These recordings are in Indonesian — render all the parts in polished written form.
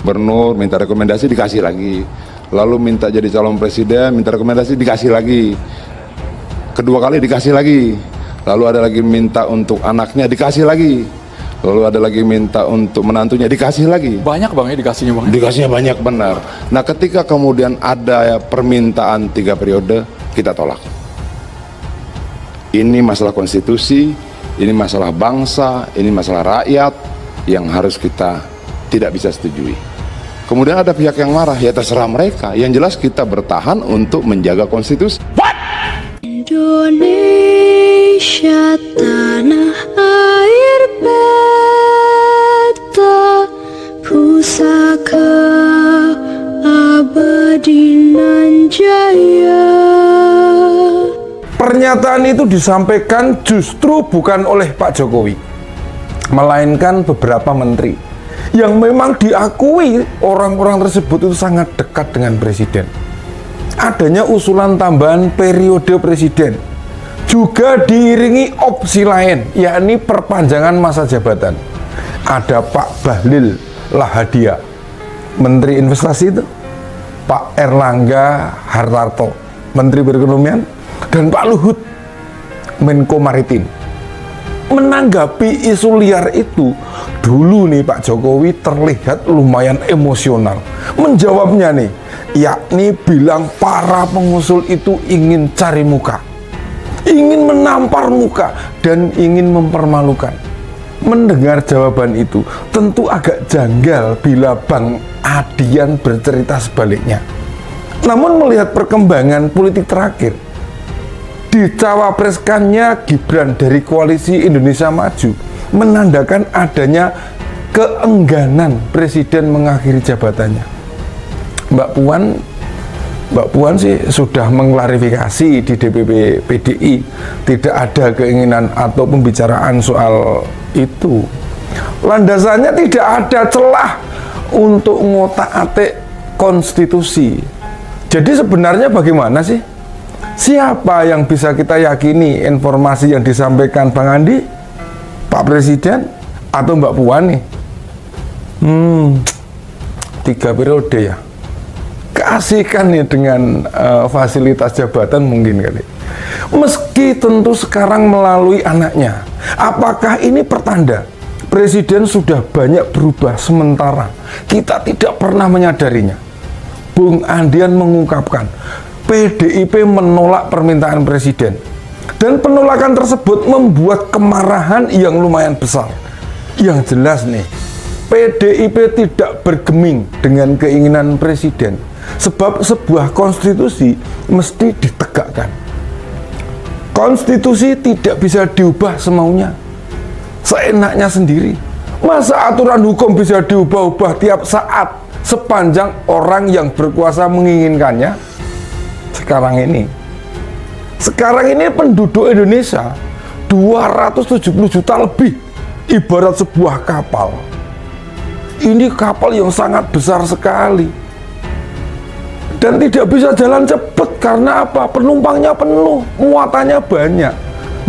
gubernur, minta rekomendasi dikasih lagi. Lalu minta jadi calon presiden, minta rekomendasi dikasih lagi. Kedua kali dikasih lagi. Lalu ada lagi minta untuk anaknya dikasih lagi. Lalu ada lagi minta untuk menantunya dikasih lagi. Banyak bang ya dikasihnya bang? Dikasihnya banyak benar. Nah ketika kemudian ada permintaan 3 periode, kita tolak. Ini masalah konstitusi, ini masalah bangsa, ini masalah rakyat yang harus kita tidak bisa setujui. Kemudian ada pihak yang marah, ya terserah mereka. Yang jelas kita bertahan untuk menjaga konstitusi. Indonesia tanah air beta, pusaka abadi nan jaya. Pernyataan itu disampaikan justru bukan oleh Pak Jokowi, melainkan beberapa menteri yang memang diakui orang-orang tersebut itu sangat dekat dengan presiden. Adanya usulan tambahan periode presiden juga diiringi opsi lain, yakni perpanjangan masa jabatan. Ada Pak Bahlil Lahadalia, Menteri Investasi itu, Pak Erlangga Hartarto, Menteri Perekonomian, dan Pak Luhut, Menko Maritim. Menanggapi isu liar itu, dulu nih Pak Jokowi terlihat lumayan emosional menjawabnya nih, yakni bilang para pengusul itu ingin cari muka, ingin menampar muka, dan ingin mempermalukan. Mendengar jawaban itu tentu agak janggal bila Bang Adian bercerita sebaliknya. Namun melihat perkembangan politik terakhir, dicawapreskannya Gibran dari Koalisi Indonesia Maju menandakan adanya keengganan presiden mengakhiri jabatannya. Mbak Puan sih sudah mengklarifikasi di DPP PDI, tidak ada keinginan atau pembicaraan soal itu. Landasannya tidak ada celah untuk ngotak-atik konstitusi. Jadi sebenarnya bagaimana sih? Siapa yang bisa kita yakini informasi yang disampaikan Bang Andi, Pak Presiden, atau Mbak Puan nih? 3 periode ya. Keasikan nih dengan fasilitas jabatan mungkin kali. Meski tentu sekarang melalui anaknya. Apakah ini pertanda Presiden sudah banyak berubah sementara kita tidak pernah menyadarinya? Bung Adian mengungkapkan, PDIP menolak permintaan presiden, dan penolakan tersebut membuat kemarahan yang lumayan besar. Yang jelas nih, PDIP tidak bergeming dengan keinginan presiden, sebab sebuah konstitusi mesti ditegakkan. Konstitusi tidak bisa diubah semaunya, seenaknya sendiri. Masa aturan hukum bisa diubah-ubah tiap saat sepanjang orang yang berkuasa menginginkannya? Sekarang ini penduduk Indonesia 270 juta lebih, ibarat sebuah kapal. Ini kapal yang sangat besar sekali dan tidak bisa jalan cepat karena apa? Penumpangnya penuh, muatannya banyak.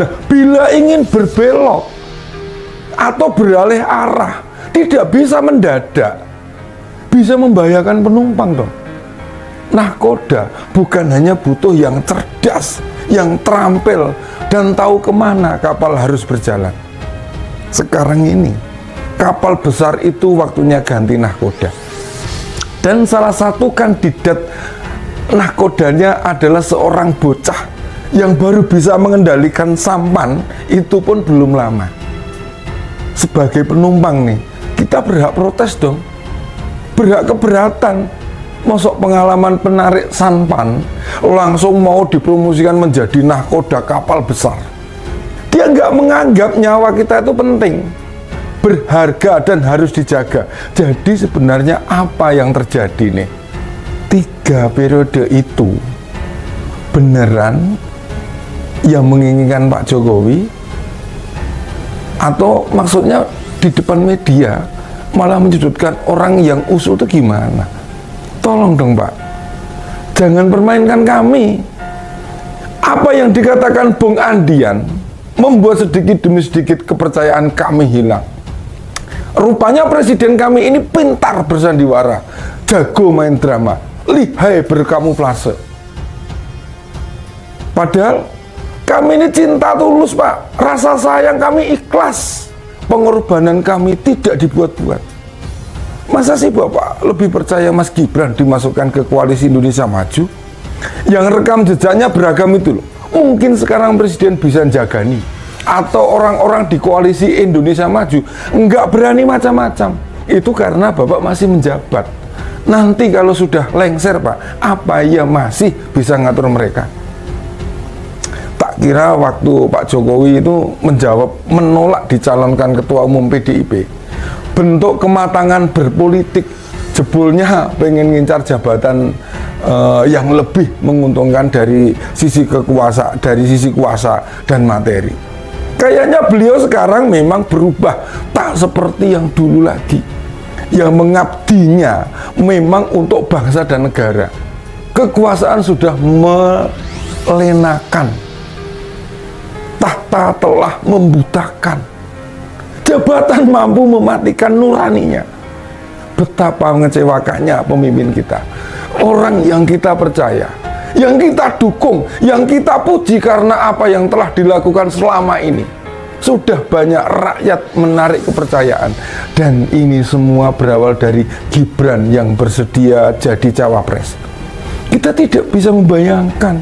Nah, bila ingin berbelok atau beralih arah, tidak bisa mendadak, bisa membahayakan penumpang dong. Nahkoda bukan hanya butuh yang cerdas, yang terampil, dan tahu kemana kapal harus berjalan. Sekarang ini, kapal besar itu waktunya ganti nahkoda. Dan salah satu kandidat nahkodanya adalah seorang bocah yang baru bisa mengendalikan sampan, itu pun belum lama. Sebagai penumpang nih, kita berhak protes dong, berhak keberatan. Masuk pengalaman penarik sampan langsung mau dipromosikan menjadi nahkoda kapal besar. Dia nggak menganggap nyawa kita itu penting, berharga dan harus dijaga. Jadi sebenarnya apa yang terjadi nih? 3 periode itu beneran yang menginginkan Pak Jokowi, atau maksudnya di depan media malah menyudutkan orang yang usul itu gimana? Tolong dong Pak, jangan permainkan kami. Apa yang dikatakan Bung Adian membuat sedikit demi sedikit kepercayaan kami hilang. Rupanya presiden kami ini pintar bersandiwara, jago main drama, lihai berkamuflase. Padahal kami ini cinta tulus, Pak. Rasa sayang kami ikhlas. Pengorbanan kami tidak dibuat-buat. Masa sih Bapak lebih percaya Mas Gibran dimasukkan ke Koalisi Indonesia Maju yang rekam jejaknya beragam itu loh? Mungkin sekarang presiden bisa jagani, atau orang-orang di Koalisi Indonesia Maju nggak berani macam-macam. Itu karena Bapak masih menjabat. Nanti kalau sudah lengser, Pak, apa ya masih bisa ngatur mereka? Tak kira waktu Pak Jokowi itu menolak dicalonkan Ketua Umum PDIP, bentuk kematangan berpolitik, jebulnya pengen ngincar jabatan yang lebih menguntungkan dari sisi kuasa dan materi. Kayaknya beliau sekarang memang berubah, tak seperti yang dulu lagi, yang mengabdinya memang untuk bangsa dan negara. Kekuasaan sudah melenakan, tahta telah membutakan, jabatan mampu mematikan nuraninya. Betapa mengecewakannya pemimpin kita. Orang yang kita percaya, yang kita dukung, yang kita puji karena apa yang telah dilakukan selama ini. Sudah banyak rakyat menarik kepercayaan. Dan ini semua berawal dari Gibran yang bersedia jadi cawapres. Kita tidak bisa membayangkan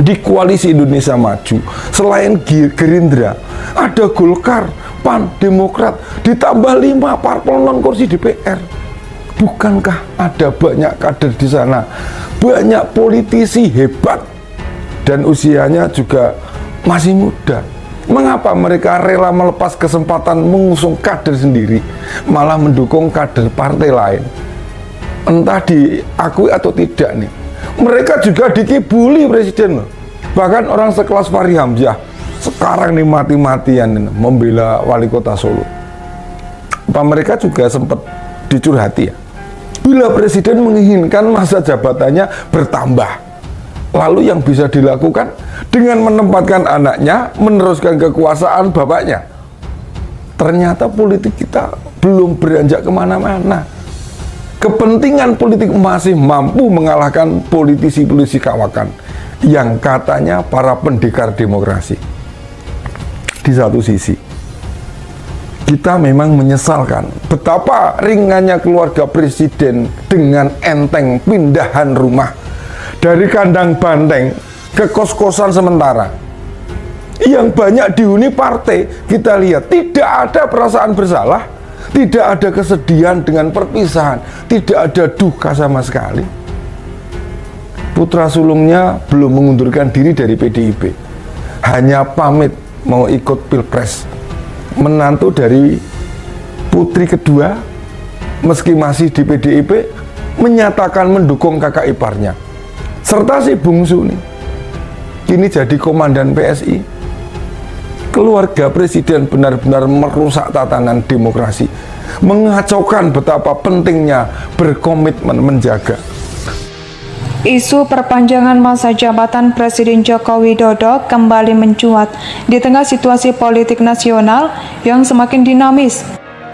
di Koalisi Indonesia Maju selain Gerindra ada Golkar, PAN, Demokrat, ditambah 5 parpol non kursi DPR. Bukankah ada banyak kader di sana, banyak politisi hebat dan usianya juga masih muda? Mengapa mereka rela melepas kesempatan mengusung kader sendiri, malah mendukung kader partai lain? Entah diakui atau tidak nih, mereka juga dikibuli presiden loh. Bahkan orang sekelas Fahri Hamzah sekarang nih mati-matian membela wali kota Solo. Apa mereka juga sempat dicurhati ya? Bila presiden menginginkan masa jabatannya bertambah, lalu yang bisa dilakukan dengan menempatkan anaknya meneruskan kekuasaan bapaknya. Ternyata politik kita belum beranjak kemana-mana. Kepentingan politik masih mampu mengalahkan politisi-politisi kawakan yang katanya para pendekar demokrasi. Di satu sisi, kita memang menyesalkan betapa ringannya keluarga presiden dengan enteng pindahan rumah dari kandang banteng ke kos-kosan sementara. Yang banyak dihuni partai, kita lihat tidak ada perasaan bersalah, tidak ada kesedihan dengan perpisahan, tidak ada duka sama sekali. Putra sulungnya belum mengundurkan diri dari PDIP, hanya pamit mau ikut pilpres. Menantu dari putri kedua, meski masih di PDIP, menyatakan mendukung kakak iparnya, serta si bungsu nih kini jadi komandan PSI. Keluarga presiden benar-benar merusak tatanan demokrasi, mengacaukan betapa pentingnya berkomitmen menjaga. Isu perpanjangan masa jabatan Presiden Joko Widodo kembali mencuat di tengah situasi politik nasional yang semakin dinamis.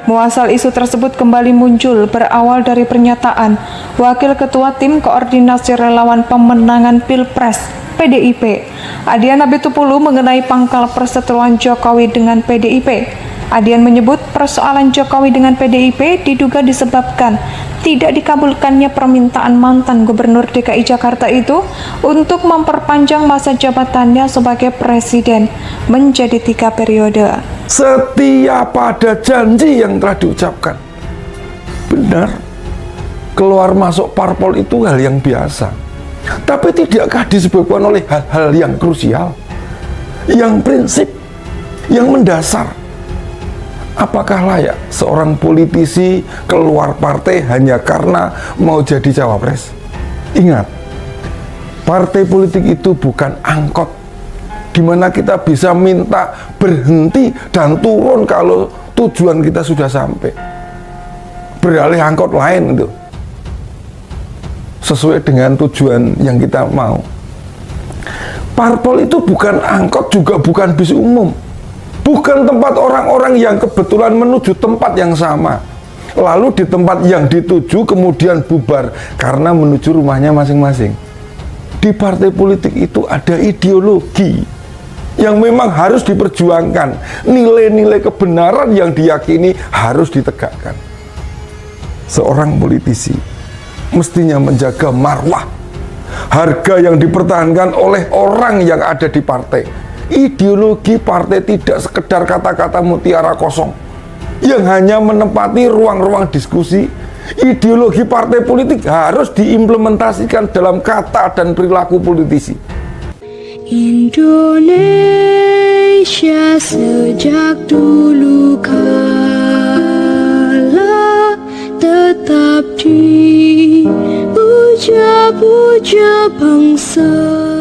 Muasal isu tersebut kembali muncul berawal dari pernyataan Wakil Ketua Tim Koordinasi Relawan Pemenangan Pilpres PDIP, Adian Apitupulu, mengenai pangkal perseteruan Jokowi dengan PDIP. Adian menyebut persoalan Jokowi dengan PDIP diduga disebabkan tidak dikabulkannya permintaan mantan Gubernur DKI Jakarta itu untuk memperpanjang masa jabatannya sebagai presiden menjadi 3 periode. Setia pada janji yang telah diucapkan. Benar, keluar masuk parpol itu hal yang biasa. Tapi tidakkah disebabkan oleh hal-hal yang krusial, yang prinsip, yang mendasar? Apakah layak seorang politisi keluar partai hanya karena mau jadi cawapres? Ingat, partai politik itu bukan angkot di mana kita bisa minta berhenti dan turun kalau tujuan kita sudah sampai. Beralih angkot lain itu sesuai dengan tujuan yang kita mau. Parpol itu bukan angkot, juga bukan bis umum. bukan tempat orang-orang yang kebetulan menuju tempat yang sama, lalu di tempat yang dituju kemudian bubar karena menuju rumahnya masing-masing. Di partai politik itu ada ideologi yang memang harus diperjuangkan, nilai-nilai kebenaran yang diyakini harus ditegakkan. Seorang politisi mestinya menjaga marwah, harga yang dipertahankan oleh orang yang ada di partai. Ideologi partai tidak sekedar kata-kata mutiara kosong yang hanya menempati ruang-ruang diskusi. Ideologi partai politik harus diimplementasikan dalam kata dan perilaku politisi. Indonesia sejak dulu kala tetap dipuja-puja bangsa.